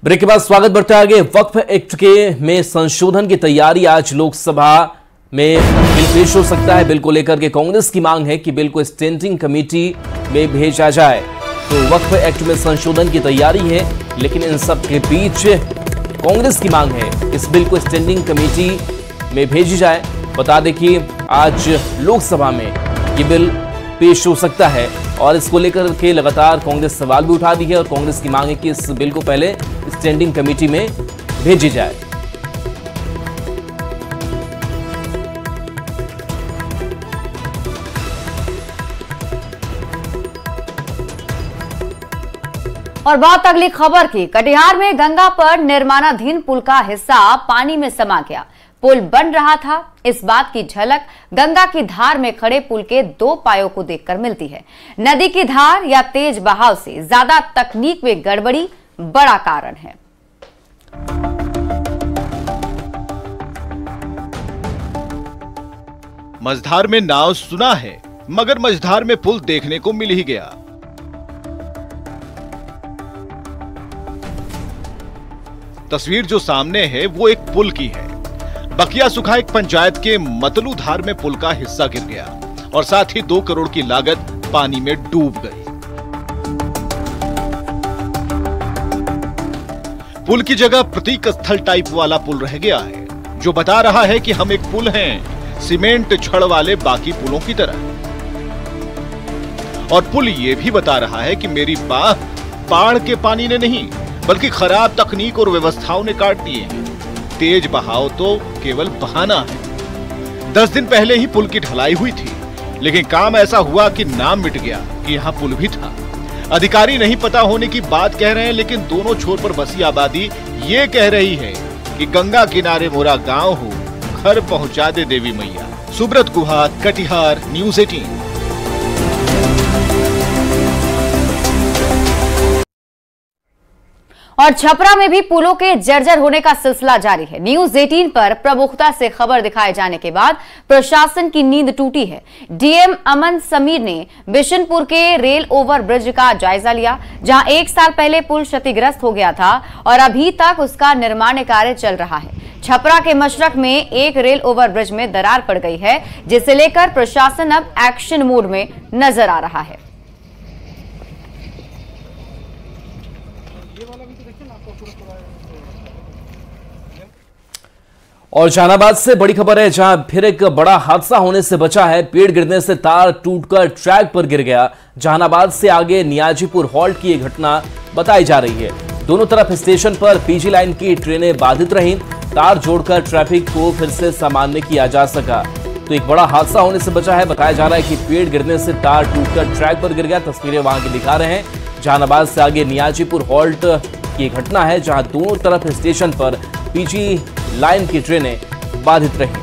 Break के बाद स्वागत बढ़ता है आगे। वक्फ एक्ट के में संशोधन की तैयारी, आज लोकसभा में बिल पेश हो सकता है। बिल को लेकर के कांग्रेस की मांग है कि बिल को स्टैंडिंग कमेटी में भेजा जाए। तो वक्फ एक्ट में संशोधन की तैयारी है, लेकिन इन सब के बीच कांग्रेस की मांग है इस बिल को स्टैंडिंग कमेटी में भेजी जाए। बता दें कि आज लोकसभा में ये बिल पेश हो सकता है और इसको लेकर के लगातार कांग्रेस सवाल भी उठा दी है और कांग्रेस की मांग है कि इस बिल को पहले स्टैंडिंग कमेटी में भेजी जाए। और बात अगली खबर की। कटिहार में गंगा पर निर्माणाधीन पुल का हिस्सा पानी में समा गया। पुल बन रहा था, इस बात की झलक गंगा की धार में खड़े पुल के दो पायों को देखकर मिलती है। नदी की धार या तेज बहाव से ज्यादा तकनीक में गड़बड़ी बड़ा कारण है। मझधार में नाव सुना है, मगर मझधार में पुल देखने को मिल ही गया। तस्वीर जो सामने है वो एक पुल की है। बकिया सुखा एक पंचायत के मतलू धार में पुल का हिस्सा गिर गया और साथ ही 2 करोड़ की लागत पानी में डूब गई। पुल की जगह प्रतीक स्थल टाइप वाला पुल रह गया है, जो बता रहा है कि हम एक पुल हैं, सीमेंट छड़ वाले बाकी पुलों की तरह। और पुल ये भी बता रहा है कि मेरी बाह बाढ़ के पानी ने नहीं, बल्कि खराब तकनीक और व्यवस्थाओं ने काट दिए हैं। तेज बहाव तो केवल बहाना है। 10 दिन पहले ही पुल की ढलाई हुई थी, लेकिन काम ऐसा हुआ कि नाम मिट गया कि यहाँ पुल भी था। अधिकारी नहीं पता होने की बात कह रहे हैं, लेकिन दोनों छोर पर बसी आबादी ये कह रही है कि गंगा किनारे मोरा गांव हो, घर पहुंचा दे देवी मैया। सुब्रत गुहा, कटिहार, न्यूज़ 18। और छपरा में भी पुलों के जर्जर होने का सिलसिला जारी है। न्यूज़ 18 पर प्रमुखता से खबर दिखाए जाने के बाद प्रशासन की नींद टूटी है। डीएम अमन समीर ने बिशनपुर के रेल ओवर ब्रिज का जायजा लिया, जहां 1 साल पहले पुल क्षतिग्रस्त हो गया था और अभी तक उसका निर्माण कार्य चल रहा है। छपरा के मशरक में एक रेल ओवर ब्रिज में दरार पड़ गई है, जिसे लेकर प्रशासन अब एक्शन मोड में नजर आ रहा है। और जहानाबाद से बड़ी खबर है, जहां फिर एक बड़ा हादसा होने से बचा है। पेड़ गिरने से तार टूटकर ट्रैक पर गिर गया। जहानाबाद से आगे नियाजीपुर हॉल्ट की यह घटना बताई जा रही है। दोनों तरफ स्टेशन पर पीजी लाइन की ट्रेनें बाधित रहीं। तार जोड़कर ट्रैफिक को फिर से सामान्य किया जा सका। तो एक बड़ा हादसा होने से बचा है। बताया जा रहा है कि पेड़ गिरने से तार टूटकर ट्रैक पर गिर गया। तस्वीरें वहां की दिखा रहे हैं। जहानाबाद से आगे नियाजीपुर हॉल्ट की घटना है, जहां दोनों तरफ स्टेशन पर पीजी लाइन की ट्रेनें बाधित रहीं।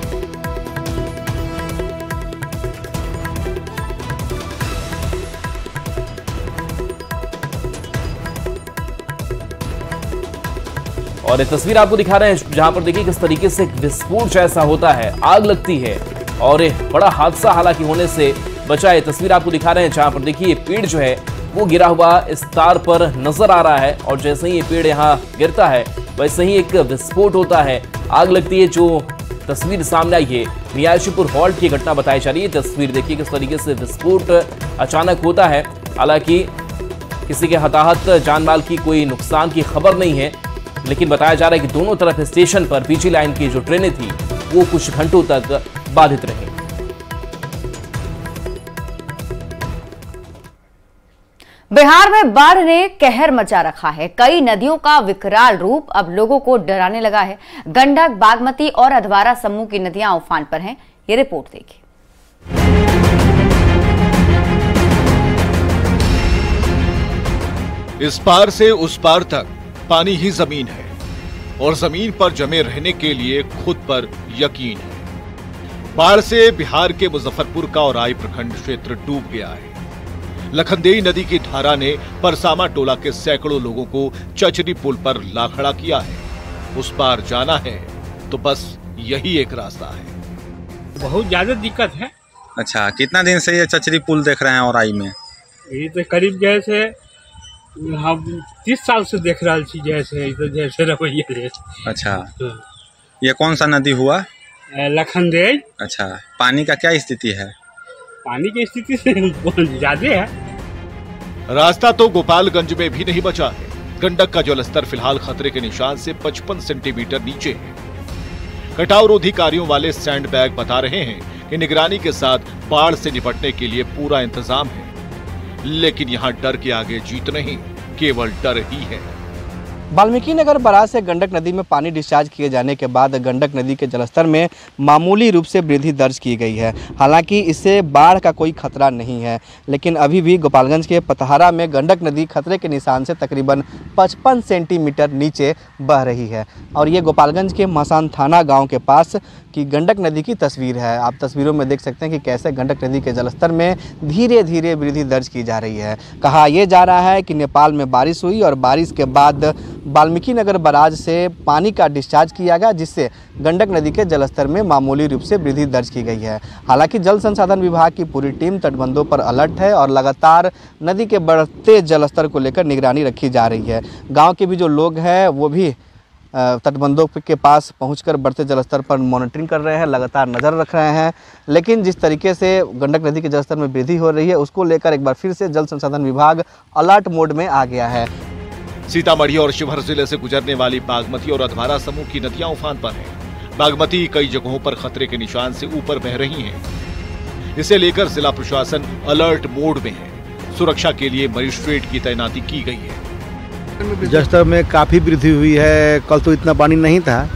और ये तस्वीर आपको दिखा रहे हैं, जहां पर देखिए किस तरीके से विस्फोट जैसा होता है, आग लगती है और एक बड़ा हादसा हालांकि होने से बचा है। तस्वीर आपको दिखा रहे हैं, जहां पर देखिए पेड़ जो है वो गिरा हुआ इस तार पर नजर आ रहा है और जैसे ही ये पेड़ यहाँ गिरता है वैसे ही एक विस्फोट होता है, आग लगती है। जो तस्वीर सामने आई है नियाजीपुर हॉल्ट की घटना बताई जा रही है। तस्वीर देखिए किस तरीके से विस्फोट अचानक होता है। हालांकि किसी के हताहत जान माल की कोई नुकसान की खबर नहीं है, लेकिन बताया जा रहा है कि दोनों तरफ स्टेशन पर पीजी लाइन की जो ट्रेनें थी वो कुछ घंटों तक बाधित रही। बिहार में बाढ़ ने कहर मचा रखा है। कई नदियों का विकराल रूप अब लोगों को डराने लगा है। गंडक, बागमती और अधवारा समूह की नदियां उफान पर हैं। ये रिपोर्ट देखिए। इस पार से उस पार तक पानी ही जमीन है और जमीन पर जमे रहने के लिए खुद पर यकीन है। बाढ़ से बिहार के मुजफ्फरपुर का औराई प्रखंड क्षेत्र डूब गया है। लखनदेई नदी की धारा ने परसामा टोला के सैकड़ों लोगों को चचरी पुल पर ला खड़ा किया है। उस पार जाना है तो बस यही एक रास्ता है। बहुत ज्यादा दिक्कत है। अच्छा, कितना दिन से ये चचरी पुल देख रहे हैं औराई में? ये तो करीब जैसे हम 30 साल से देख रहा छी जैसे रवैया रे। अच्छा, ये कौन सा नदी हुआ? लखनदेई। अच्छा, पानी का क्या स्थिति है? पानी की स्थिति से ज्यादा है। रास्ता तो गोपालगंज में भी नहीं बचा है। गंडक का जलस्तर फिलहाल खतरे के निशान से 55 सेंटीमीटर नीचे है। कटाव रोधी कार्यों वाले सैंड बैग बता रहे हैं कि निगरानी के साथ बाढ़ से निपटने के लिए पूरा इंतजाम है, लेकिन यहाँ डर के आगे जीत नहीं, केवल डर ही है। वाल्मीकि नगर बराज से गंडक नदी में पानी डिस्चार्ज किए जाने के बाद गंडक नदी के जलस्तर में मामूली रूप से वृद्धि दर्ज की गई है। हालांकि इससे बाढ़ का कोई खतरा नहीं है, लेकिन अभी भी गोपालगंज के पतहारा में गंडक नदी खतरे के निशान से तकरीबन 55 सेंटीमीटर नीचे बह रही है। और ये गोपालगंज के मसान थाना गाँव के पास की गंडक नदी की तस्वीर है। आप तस्वीरों में देख सकते हैं कि कैसे गंडक नदी के जलस्तर में धीरे धीरे वृद्धि दर्ज की जा रही है। कहा यह जा रहा है कि नेपाल में बारिश हुई और बारिश के बाद वाल्मीकि नगर बराज से पानी का डिस्चार्ज किया गया, जिससे गंडक नदी के जलस्तर में मामूली रूप से वृद्धि दर्ज की गई है। हालांकि जल संसाधन विभाग की पूरी टीम तटबंधों पर अलर्ट है और लगातार नदी के बढ़ते जलस्तर को लेकर निगरानी रखी जा रही है। गाँव के भी जो लोग हैं वो भी तटबंधों के पास पहुंचकर बढ़ते जलस्तर पर मॉनिटरिंग कर रहे हैं, लगातार नज़र रख रहे हैं। लेकिन जिस तरीके से गंडक नदी के जलस्तर में वृद्धि हो रही है, उसको लेकर एक बार फिर से जल संसाधन विभाग अलर्ट मोड में आ गया है। सीतामढ़ी और शिवहर जिले से गुजरने वाली बागमती और अधवारा समूह की नदियां उफान पर हैं। बागमती कई जगहों पर खतरे के निशान से ऊपर बह रही है। इसे लेकर जिला प्रशासन अलर्ट मोड में है। सुरक्षा के लिए मजिस्ट्रेट की तैनाती की गई है। जलस्तर में काफ़ी वृद्धि हुई है। कल तो इतना पानी नहीं था,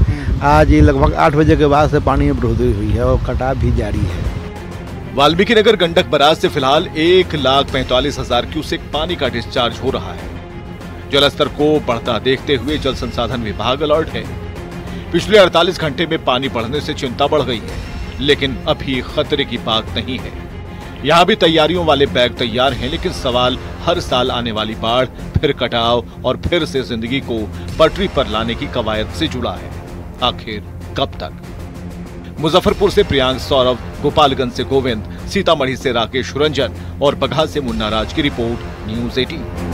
आज ये लगभग 8 बजे के बाद से पानी में वृद्धि हुई है और कटाव भी जारी है। वाल्मीकि नगर गंडक बराज से फिलहाल 1,45,000 क्यूसेक पानी का डिस्चार्ज हो रहा है। जलस्तर को बढ़ता देखते हुए जल संसाधन विभाग अलर्ट है। पिछले 48 घंटे में पानी बढ़ने से चिंता बढ़ गई है, लेकिन अभी खतरे की बात नहीं है। यहाँ भी तैयारियों वाले बैग तैयार हैं, लेकिन सवाल हर साल आने वाली बाढ़, फिर कटाव और फिर से जिंदगी को पटरी पर लाने की कवायद से जुड़ा है। आखिर कब तक? मुजफ्फरपुर से प्रियांक सौरभ, गोपालगंज से गोविंद, सीतामढ़ी से राकेश रंजन और बगहा से मुन्ना राज की रिपोर्ट, न्यूज़ 18।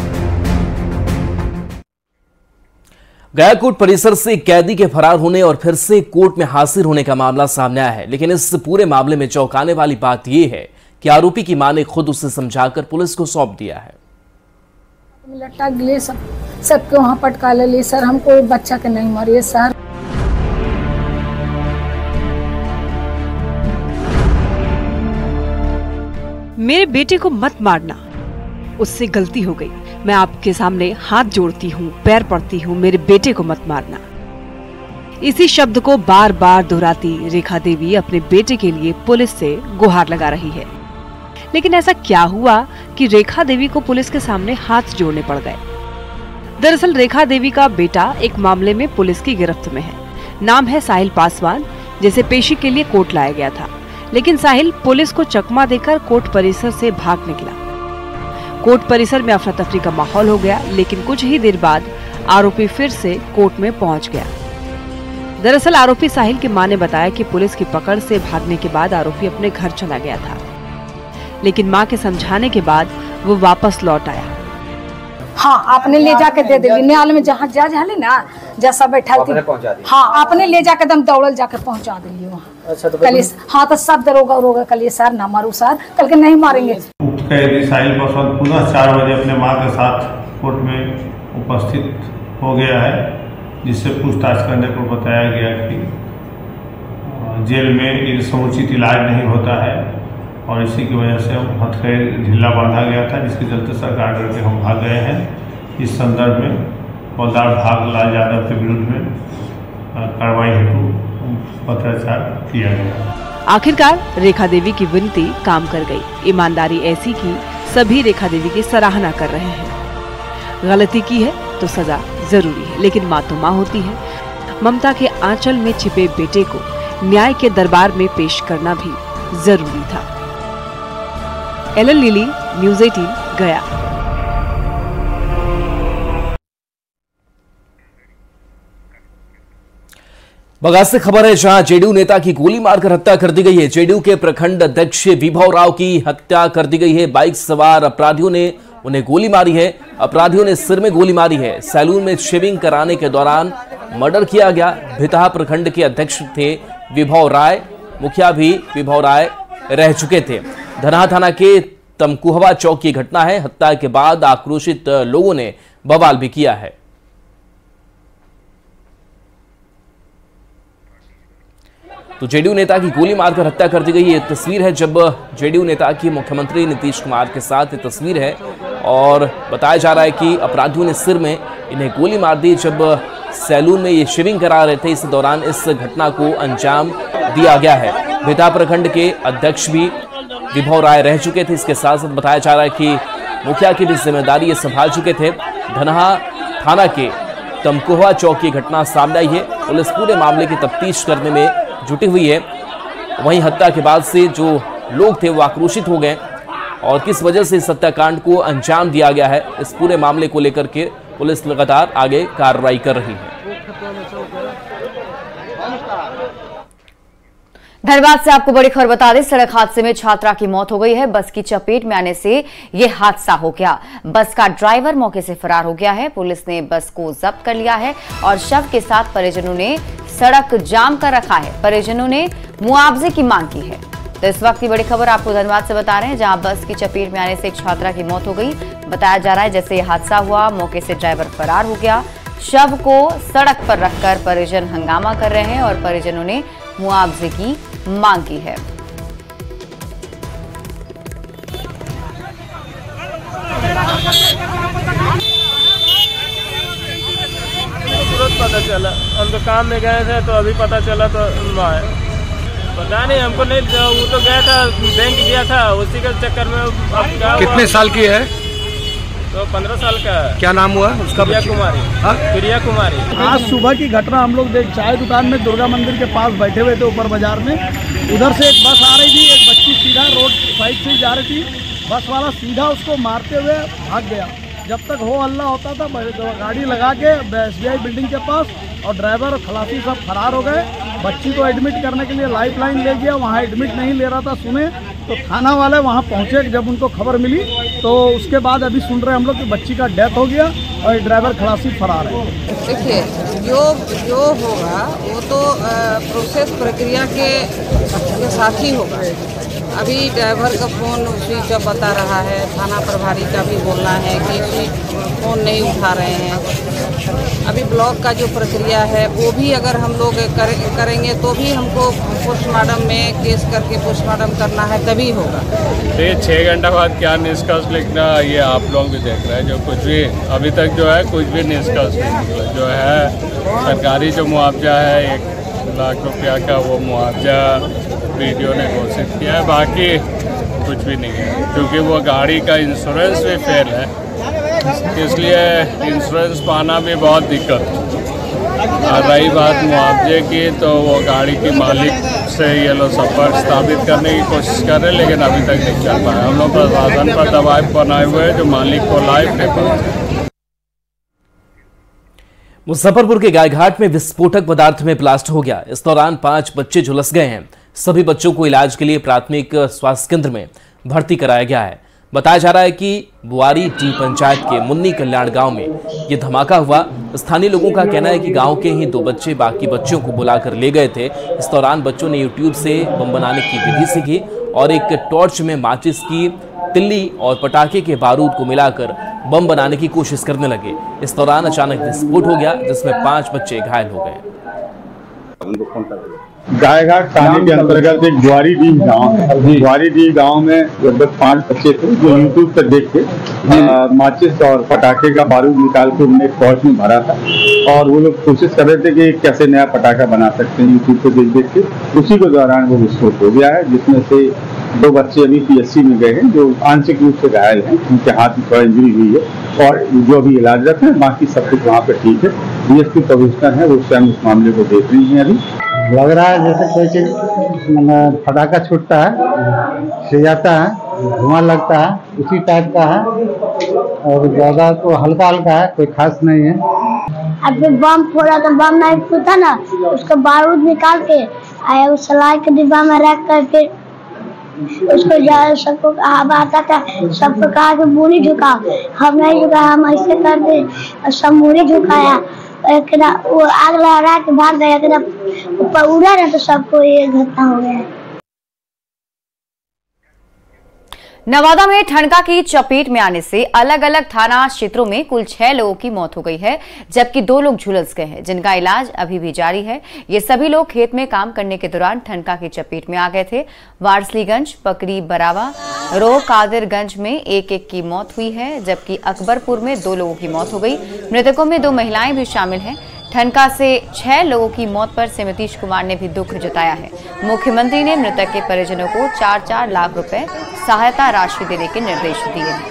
गया कोर्ट परिसर से कैदी के फरार होने और फिर से कोर्ट में हाजिर होने का मामला सामने आया है, लेकिन इस पूरे मामले में चौंकाने वाली बात यह है कि आरोपी की मां ने खुद उसे समझाकर पुलिस को सौंप दिया है। लट्टा गिले सबके वहाँ पटका ले सर, हमको बच्चा के नहीं मारिए सर। मेरे बेटे को मत मारना, उससे गलती हो गई। मैं आपके सामने हाथ जोड़ती हूँ, पैर पड़ती हूँ, मेरे बेटे को मत मारना। इसी शब्द को बार बार दोहराती रेखा देवी अपने बेटे के लिए पुलिस से गुहार लगा रही है। लेकिन ऐसा क्या हुआ कि रेखा देवी को पुलिस के सामने हाथ जोड़ने पड़ गए? दरअसल रेखा देवी का बेटा एक मामले में पुलिस की गिरफ्त में है। नाम है साहिल पासवान, जिसे पेशी के लिए कोर्ट लाया गया था। लेकिन साहिल पुलिस को चकमा देकर कोर्ट परिसर से भाग निकला। कोर्ट परिसर में अफरा तफरी का माहौल हो गया, लेकिन कुछ ही देर बाद आरोपी फिर से कोर्ट में पहुंच गया। दरअसल आरोपी साहिल की मां ने बताया कि पुलिस की पकड़ से भागने के बाद आरोपी अपने घर चला गया था, लेकिन मां के समझाने के बाद वो वापस लौट आया। हाँ, आपने ले जाके दे दिली न्याल में जहाँ जज है ना, जैसा बैठा थी, हाँ आपने ले जाके दम दौड़ल जाके पहुँचा दिली वहाँ। अच्छा, तो कल हाँ तो सब दरोगा कल सर ना मारू सर, कल के नहीं मारेंगे। कैदी साहिल पासवान पुनः 4 बजे अपने मां के साथ कोर्ट में उपस्थित हो गया है, जिससे पूछताछ करने पर बताया गया कि जेल में समुचित इलाज नहीं होता है और इसी की वजह से हथकड़ी ढीला बांधा गया था, जिसके चलते सरकार डर के हम भाग गए हैं। इस संदर्भ में हवलदार भागलाल यादव के विरुद्ध में कार्रवाई हेतु पत्राचार किया गया। आखिरकार रेखा देवी की विनती काम कर गई। ईमानदारी ऐसी की सभी रेखा देवी की सराहना कर रहे हैं। गलती की है तो सजा जरूरी है, लेकिन माँ तो माँ होती है। ममता के आंचल में छिपे बेटे को न्याय के दरबार में पेश करना भी जरूरी था। एलन लिली, न्यूज़ 18 गया। बगहा से खबर है, जहां जेडीयू नेता की गोली मारकर हत्या कर दी गई है। जेडीयू के प्रखंड अध्यक्ष विभव राव की हत्या कर दी गई है। बाइक सवार अपराधियों ने उन्हें गोली मारी है। अपराधियों ने सिर में गोली मारी है। सैलून में शेविंग कराने के दौरान मर्डर किया गया। भितहा प्रखंड के अध्यक्ष थे विभव राय, मुखिया भी विभव राय रह चुके थे। धनहा थाना के तमकुहवा चौक की घटना है। हत्या के बाद आक्रोशित लोगों ने बवाल भी किया है। तो जेडीयू नेता की गोली मारकर हत्या कर दी गई। ये तस्वीर है जब जेडीयू नेता की मुख्यमंत्री नीतीश कुमार के साथ ये तस्वीर है और बताया जा रहा है कि अपराधियों ने सिर में इन्हें गोली मार दी जब सैलून में ये शेविंग करा रहे थे। इस दौरान इस घटना को अंजाम दिया गया है। भितहा प्रखंड के अध्यक्ष भी विभव राय रह चुके थे। इसके साथ साथ बताया जा रहा है कि मुखिया की भी जिम्मेदारी ये संभाल चुके थे। धनहा थाना के तमकुहवा चौक की घटना सामने आई है। पुलिस पूरे मामले की तफ्तीश करने में जुटी हुई है। वहीं हत्या के बाद से जो लोग थे वो आक्रोशित हो गए और किस वजह से इस हत्याकांड को अंजाम दिया गया है, इस पूरे मामले को लेकर के पुलिस लगातार आगे कार्रवाई कर रही है। धनबाद से आपको बड़ी खबर बता दें, सड़क हादसे में छात्रा की मौत हो गई है। बस की चपेट में आने से यह हादसा हो गया। बस का ड्राइवर मौके से फरार हो गया है। पुलिस ने बस को जब्त कर लिया है और शव के साथ परिजनों ने सड़क जाम कर रखा है। परिजनों ने मुआवजे की मांग की है। तो इस वक्त की बड़ी खबर आपको धनबाद से बता रहे हैं, जहां बस की चपेट में आने से एक छात्रा की मौत हो गई। बताया जा रहा है जैसे यह हादसा हुआ, मौके से ड्राइवर फरार हो गया। शव को सड़क पर रखकर परिजन हंगामा कर रहे हैं और परिजनों ने मुआवजे की मांग की है। तुरंत पता चला, हम तो काम में गए थे तो अभी पता चला तो पता नहीं हमको नहीं। वो तो गया था बैंक गया था, उसी के चक्कर में अब क्या। कितने साल की है? तो 15 साल का है। क्या नाम हुआ उसका? प्रिया कुमारी। प्रिया कुमारी। आज सुबह की घटना, हम लोग देख चाय दुकान में दुर्गा मंदिर के पास बैठे हुए थे ऊपर बाजार में। उधर से एक बस आ रही थी, एक बच्ची सीधा रोड साइड से जा रही थी। बस वाला सीधा उसको मारते हुए भाग गया। जब तक हो हल्ला होता था गाड़ी लगा के SBI बिल्डिंग के पास और ड्राइवर और खलासी सब फरार हो गए। बच्ची को एडमिट करने के लिए लाइफ लाइन ले गया, वहाँ एडमिट नहीं ले रहा था सुने तो थाना वाले वहाँ पहुँचे। जब उनको खबर मिली तो उसके बाद अभी सुन रहे हम लोग कि बच्ची का डेथ हो गया और ड्राइवर खलासी फरार है। देखिए जो होगा वो तो प्रोसेस प्रक्रिया के साथ ही होगा। अभी ड्राइवर का फ़ोन स्विच ऑफ बता रहा है, थाना प्रभारी का भी बोलना है कि फ़ोन नहीं उठा रहे हैं। अभी ब्लॉक का जो प्रक्रिया है वो भी अगर हम लोग करेंगे तो भी हमको पोस्टमार्टम में केस करके पोस्टमार्टम करना है तभी होगा। ये 6 घंटा बाद क्या निष्कर्ष लिखना ये आप लोग भी देख रहे हैं। जो कुछ भी अभी तक जो है कुछ भी निष्कर्ष नहीं निकला। जो है सरकारी जो मुआवजा है 1 लाख रुपया का वो मुआवजा वीडियो ने घोषित किया है, बाकी कुछ भी नहीं है क्योंकि वो गाड़ी का इंश्योरेंस भी फेल है, इसलिए इंश्योरेंस पाना भी बहुत दिक्कत। और रही बात मुआवजे की तो वो गाड़ी के मालिक से ये लोग संपर्क स्थापित करने की कोशिश कर रहे हैं लेकिन अभी तक नहीं चल पाया। हम लोग प्रशासन पर दबाव बनाए हुए हैं जो मालिक को लाइव नहीं पहुँचे। मुजफ्फरपुर के गायघाट में विस्फोटक पदार्थ में ब्लास्ट हो गया। इस दौरान 5 बच्चे झुलस गए हैं। सभी बच्चों को इलाज के लिए प्राथमिक स्वास्थ्य केंद्र में भर्ती कराया गया है। बताया जा रहा है कि बुआरी टी पंचायत के मुन्नी कल्याण गांव में यह धमाका हुआ। स्थानीय लोगों का कहना है कि गांव के ही 2 बच्चे बाकी बच्चों को बुलाकर ले गए थे। इस दौरान बच्चों ने यूट्यूब से बम बनाने की विधि सीखी और एक टॉर्च में माचिस की तिल्ली और पटाखे के बारूद को मिलाकर बम बनाने की कोशिश करने लगे। इस दौरान अचानक विस्फोट हो गया जिसमें 5 बच्चे घायल हो गए। गायघाट थाने के अंतर्गत एक ग्वारीडीह गांव है। ग्वारीडीह गांव में लगभग 5 बच्चे थे जो यूट्यूब पर देख के माचिस और पटाखे का बारूद निकाल के उन्हें एक टॉर्च में भरा था और वो लोग कोशिश कर रहे थे कि कैसे नया पटाखा बना सकते हैं यूट्यूब पर देख के। उसी के दौरान वो विस्फोट हो गया है जिसमें से 2 बच्चे अभी PSC में गए हैं जो आंशिक रूप से घायल हैं। उनके हाथ में थोड़ा इंजरी हुई है और जो अभी इलाजरत है, बाकी सब कुछ वहाँ पे ठीक है। DSP कमिश्नर है वो स्वयं इस मामले को देख रही हैं। अभी लग रहा है जैसे कोई चीज पटाखा छूटता है, से जाता है, धुआं लगता है, उसी टाइप का है और ज्यादा तो हल्का हल्का है, कोई खास नहीं है। अभी बम फोड़ा तो बम नहीं फूटा ना, उसका बारूद निकाल के आया उस सलाई के डिब्बा में रख कर फिर उसको सबको हवा आता था, सबको कहा कि मुड़ी झुकाओ, हम नहीं झुका, हम ऐसे कर दे, और सब मुड़ी झुकाया। एक ना वो आग लगा के भाग गया, एक ना ऊपर उड़ा ना, तो सबको ये घटना हो गया। नवादा में ठनका की चपेट में आने से अलग अलग थाना क्षेत्रों में कुल 6 लोगों की मौत हो गई है, जबकि 2 लोग झुलस गए हैं, जिनका इलाज अभी भी जारी है। ये सभी लोग खेत में काम करने के दौरान ठनका की चपेट में आ गए थे। वारसलीगंज, पकड़ी बरावा, रोह कादिरगंज में एक की मौत हुई है, जबकि अकबरपुर में 2 लोगों की मौत हो गई। मृतकों में 2 महिलाएं भी शामिल हैं। ठनका से 6 लोगों की मौत पर सीएम नीतीश कुमार ने भी दुख जताया है। मुख्यमंत्री ने मृतक के परिजनों को 4-4 लाख रुपए सहायता राशि देने के निर्देश दिए हैं।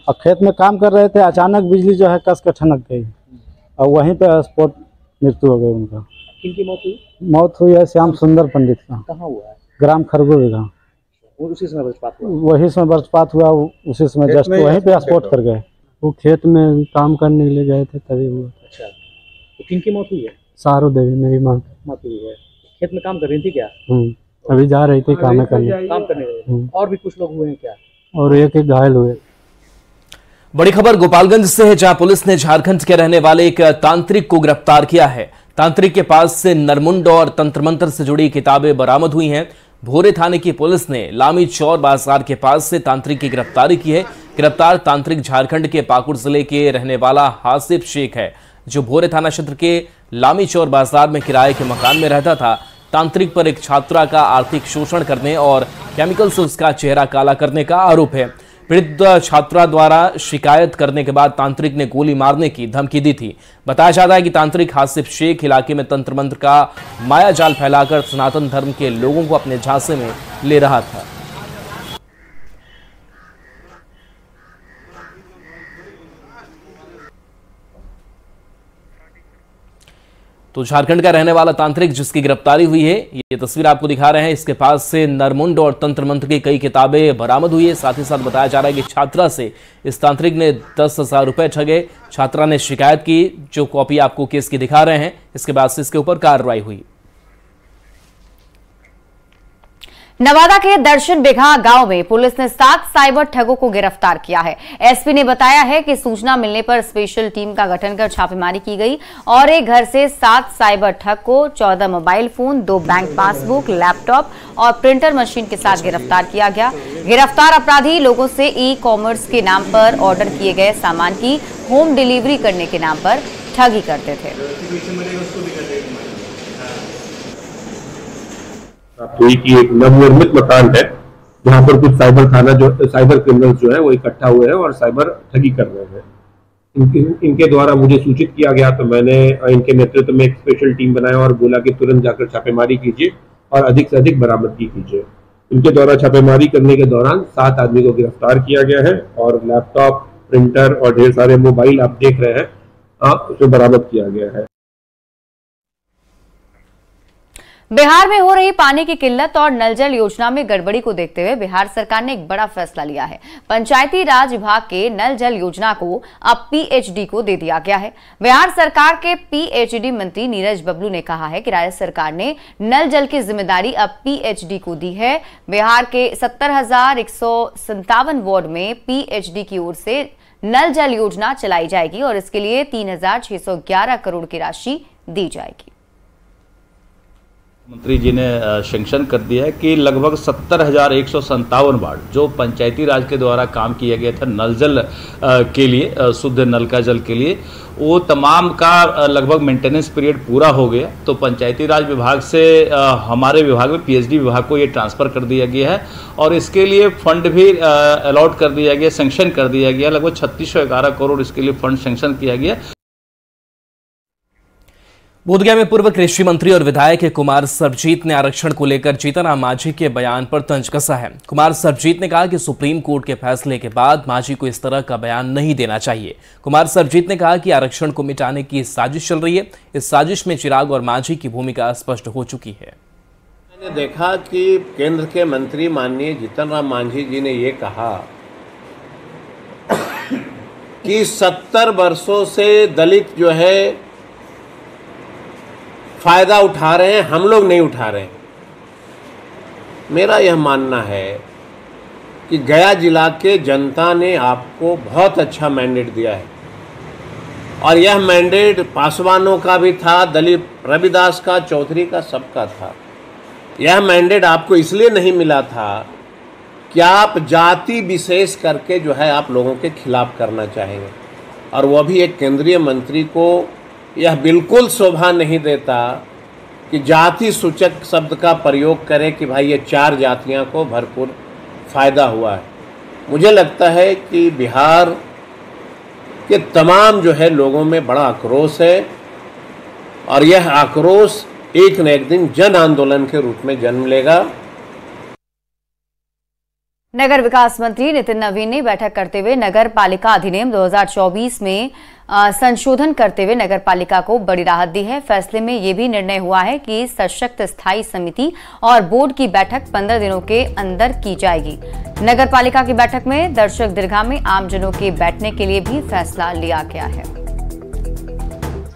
अब खेत में काम कर रहे थे, अचानक बिजली जो है कस के ठनक गई और वहीं पे स्पॉट मृत्यु हो गई उनका। किनकी मौत हुई? मौत हुई है श्याम सुंदर पंडित का। कहाँ हुआ है? ग्राम खरगो बिघा। उसी समय वज्रपात हुआ? वही समय वज्रपात हुआ, उसी समय जस्ट वहीं पे स्पॉट कर गए। वो खेत में काम करने के लिए गए थे तभी हुआ। अच्छा, तो किनकी मौत हुई है? सारो देवी मेरी माँ मौत हुई है। खेत में काम कर रही थी क्या? अभी जा रही थी काम करने। काम करने और भी कुछ लोग हुए हैं क्या? और एक घायल हुए। बड़ी खबर गोपालगंज से है, जहां पुलिस ने झारखंड के रहने वाले एक तांत्रिक को गिरफ्तार किया है। तांत्रिक के पास से नरमुंड और तंत्र मंत्र से जुड़ी किताबें बरामद हुई हैं। भोरे थाने की पुलिस ने लामी चौर बाजार के पास से तांत्रिक की गिरफ्तारी की है। गिरफ्तार तांत्रिक झारखंड के पाकुड़ जिले के रहने वाला हासिफ शेख है, जो भोरे थाना क्षेत्र के लामी चौर बाजार में किराए के मकान में रहता था। तांत्रिक पर एक छात्रा का आर्थिक शोषण करने और केमिकल से उसका चेहरा काला करने का आरोप है। पीड़ित छात्रा द्वारा शिकायत करने के बाद तांत्रिक ने गोली मारने की धमकी दी थी। बताया जाता है कि तांत्रिक हासिफ शेख इलाके में तंत्र मंत्र का माया जाल फैलाकर सनातन धर्म के लोगों को अपने झांसे में ले रहा था। तो झारखंड का रहने वाला तांत्रिक जिसकी गिरफ्तारी हुई है, ये तस्वीर आपको दिखा रहे हैं। इसके पास से नरमुंड और तंत्र मंत्र की कई किताबें बरामद हुई है। साथ ही साथ बताया जा रहा है कि छात्रा से इस तांत्रिक ने 10,000 रुपए ठगे। छात्रा ने शिकायत की, जो कॉपी आपको केस की दिखा रहे हैं। इसके बाद से इसके ऊपर कार्रवाई हुई। नवादा के दर्शन बिघा गांव में पुलिस ने 7 साइबर ठगों को गिरफ्तार किया है। एसपी ने बताया है कि सूचना मिलने पर स्पेशल टीम का गठन कर छापेमारी की गई और एक घर से 7 साइबर ठग को 14 mobile phone, 2 bank passbook, laptop और प्रिंटर मशीन के साथ गिरफ्तार किया गया। गिरफ्तार अपराधी लोगों से ई-कॉमर्स के नाम पर ऑर्डर किए गए सामान की होम डिलीवरी करने के नाम पर ठगी करते थे। हुई कि एक नवनिर्मित मकान है जहां पर कुछ साइबर क्रिमिनल्स जो है वो इकट्ठा हुए हैं और साइबर ठगी कर रहे हैं। इनके द्वारा मुझे सूचित किया गया, तो मैंने इनके नेतृत्व में एक स्पेशल टीम बनाया और बोला कि तुरंत जाकर छापेमारी कीजिए और अधिक से अधिक बरामदगी कीजिए। इनके द्वारा छापेमारी करने के दौरान 7 आदमी को गिरफ्तार किया गया है और लैपटॉप, प्रिंटर और ढेर सारे मोबाइल आप देख रहे हैं, उसमें बरामद किया गया है। बिहार में हो रही पानी की किल्लत और नल जल योजना में गड़बड़ी को देखते हुए बिहार सरकार ने एक बड़ा फैसला लिया है। पंचायती राज विभाग के नल जल योजना को अब पीएचडी को दे दिया गया है। बिहार सरकार के पीएचडी मंत्री नीरज बबलू ने कहा है कि राज्य सरकार ने नल जल की जिम्मेदारी अब पीएचडी को दी है। बिहार के 70,157 वार्ड में पीएचडी की ओर से नल जल योजना चलाई जाएगी और इसके लिए 3,611 करोड़ की राशि दी जाएगी। मंत्री जी ने सेंक्शन कर दिया है कि लगभग 70,157 वार्ड जो पंचायती राज के द्वारा काम किया गया था नल जल के लिए, शुद्ध नल का जल के लिए, वो तमाम का लगभग मेंटेनेंस पीरियड पूरा हो गया। तो पंचायती राज विभाग से हमारे विभाग में पीएचडी विभाग को ये ट्रांसफ़र कर दिया गया है और इसके लिए फंड भी अलॉट कर दिया गया, सेंक्शन कर दिया गया। लगभग 3611 करोड़ इसके लिए फंड सेंक्शन किया गया। बोधगया में पूर्व कृषि मंत्री और विधायक कुमार सर्वजीत ने आरक्षण को लेकर जीतनराम मांझी के बयान पर तंज कसा है। कुमार सर्वजीत ने कहा कि सुप्रीम कोर्ट के फैसले के बाद मांझी को इस तरह का बयान नहीं देना चाहिए। कुमार सर्वजीत ने कहा कि आरक्षण को मिटाने की साजिश चल रही है। इस साजिश में चिराग और मांझी की भूमिका स्पष्ट हो चुकी है। मैंने देखा कि केंद्र के मंत्री माननीय जीतनराम मांझी जी ने ये कहा कि 70 वर्षों से दलित जो है फायदा उठा रहे हैं, हम लोग नहीं उठा रहे हैं। मेरा यह मानना है कि गया जिला के जनता ने आपको बहुत अच्छा मैंडेट दिया है और यह मैंडेट पासवानों का भी था, दलित रविदास का, चौधरी का, सबका था। यह मैंडेट आपको इसलिए नहीं मिला था कि आप जाति विशेष करके जो है आप लोगों के खिलाफ करना चाहेंगे, और वह भी एक केंद्रीय मंत्री को यह बिल्कुल शोभा नहीं देता कि जाति सूचक शब्द का प्रयोग करे कि भाई ये 4 जातियों को भरपूर फायदा हुआ है। मुझे लगता है कि बिहार के तमाम जो है लोगों में बड़ा आक्रोश है और यह आक्रोश एक न एक दिन जन आंदोलन के रूप में जन्म लेगा। नगर विकास मंत्री नितिन नवीन ने बैठक करते हुए नगर पालिका अधिनियम 2024 में संशोधन करते हुए नगर पालिका को बड़ी राहत दी है। फैसले में यह भी निर्णय हुआ है कि सशक्त स्थायी समिति और बोर्ड की बैठक 15 दिनों के अंदर की जाएगी। नगर पालिका की बैठक में दर्शक दीर्घा में आमजनों के बैठने के लिए भी फैसला लिया गया है।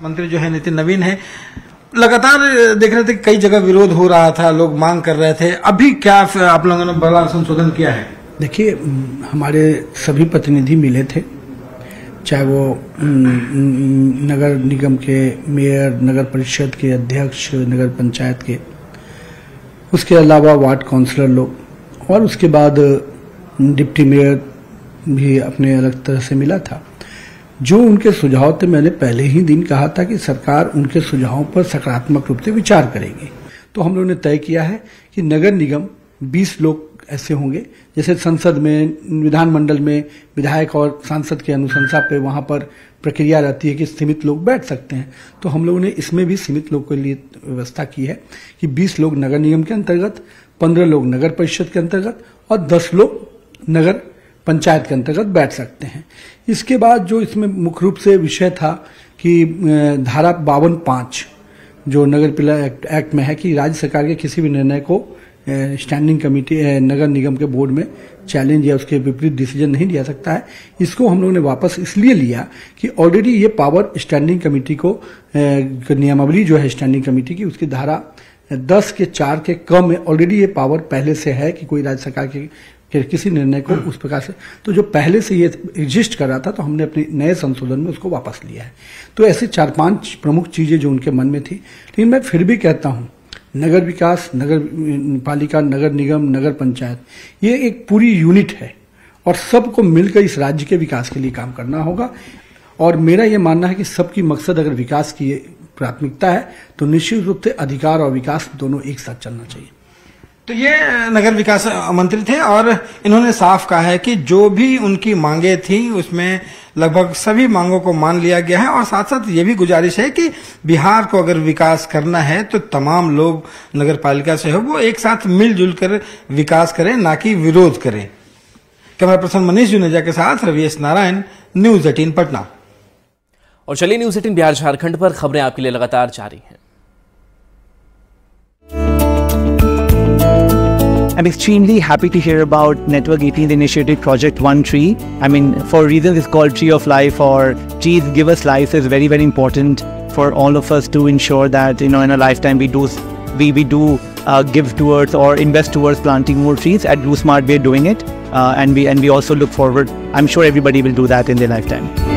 मंत्री जो है नितिन नवीन है, लगातार देख रहे थे कई जगह विरोध हो रहा था, लोग मांग कर रहे थे, अभी क्या आप लोगों ने बड़ा संशोधन किया है? देखिए, हमारे सभी प्रतिनिधि मिले थे, चाहे वो नगर निगम के मेयर, नगर परिषद के अध्यक्ष, नगर पंचायत के, उसके अलावा वार्ड काउंसलर लोग, और उसके बाद डिप्टी मेयर भी अपने अलग तरह से मिला था। जो उनके सुझाव थे, मैंने पहले ही दिन कहा था कि सरकार उनके सुझावों पर सकारात्मक रूप से विचार करेगी। तो हम लोगों ने तय किया है कि नगर निगम 20 लोग ऐसे होंगे, जैसे संसद में, विधानमंडल में विधायक और सांसद के अनुशंसा पे वहां पर प्रक्रिया रहती है कि सीमित लोग बैठ सकते हैं। तो हम लोगों ने इसमें भी सीमित लोग के लिए व्यवस्था की है कि 20 लोग नगर निगम के अंतर्गत, 15 लोग नगर परिषद के अंतर्गत और 10 लोग नगर पंचायत के अंतर्गत बैठ सकते हैं। इसके बाद जो इसमें मुख्य रूप से विषय था कि धारा 52(5) जो नगर पिला एक्ट में है कि राज्य सरकार के किसी भी निर्णय को स्टैंडिंग कमेटी, नगर निगम के बोर्ड में चैलेंज या उसके विपरीत डिसीजन नहीं लिया सकता है। इसको हम लोगों ने वापस इसलिए लिया कि ऑलरेडी ये पावर स्टैंडिंग कमेटी को, नियमावली जो है स्टैंडिंग कमेटी की, उसकी धारा 10 के 4 के क्रम में ऑलरेडी ये पावर पहले से है कि कोई राज्य सरकार के किसी निर्णय को उस प्रकार से, तो जो पहले से ये एग्जिस्ट कर रहा था, तो हमने अपने नए संशोधन में उसको वापस लिया है। तो ऐसे 4-5 प्रमुख चीजें जो उनके मन में थी। लेकिन मैं फिर भी कहता हूं, नगर विकास, नगर पालिका, नगर निगम, नगर पंचायत, ये एक पूरी यूनिट है और सबको मिलकर इस राज्य के विकास के लिए काम करना होगा। और मेरा ये मानना है कि सबकी मकसद अगर विकास की प्राथमिकता है तो निश्चित रूप से अधिकार और विकास दोनों एक साथ चलना चाहिए। तो ये नगर विकास मंत्री थे और इन्होंने साफ कहा है कि जो भी उनकी मांगे थी उसमें लगभग सभी मांगों को मान लिया गया है, और साथ साथ ये भी गुजारिश है कि बिहार को अगर विकास करना है तो तमाम लोग नगर पालिका से हो, वो एक साथ मिलजुल कर विकास करें, ना कि विरोध करें। कैमरा पर्सन मनीष जुनेजा के साथ रवि एस नारायण, न्यूज 18 पटना। और चलिए न्यूज 18 बिहार झारखंड पर खबरें आपके लिए लगातार जारी हैं। I'm extremely happy to hear about Network 18's initiative Project One Tree. I mean, for reasons it's called Tree of Life, or trees give us life, is very, very important for all of us to ensure that, you know, in a lifetime we do give towards or invest towards planting more trees. At DoSmart we are doing it, and we also look forward. I'm sure everybody will do that in their lifetime.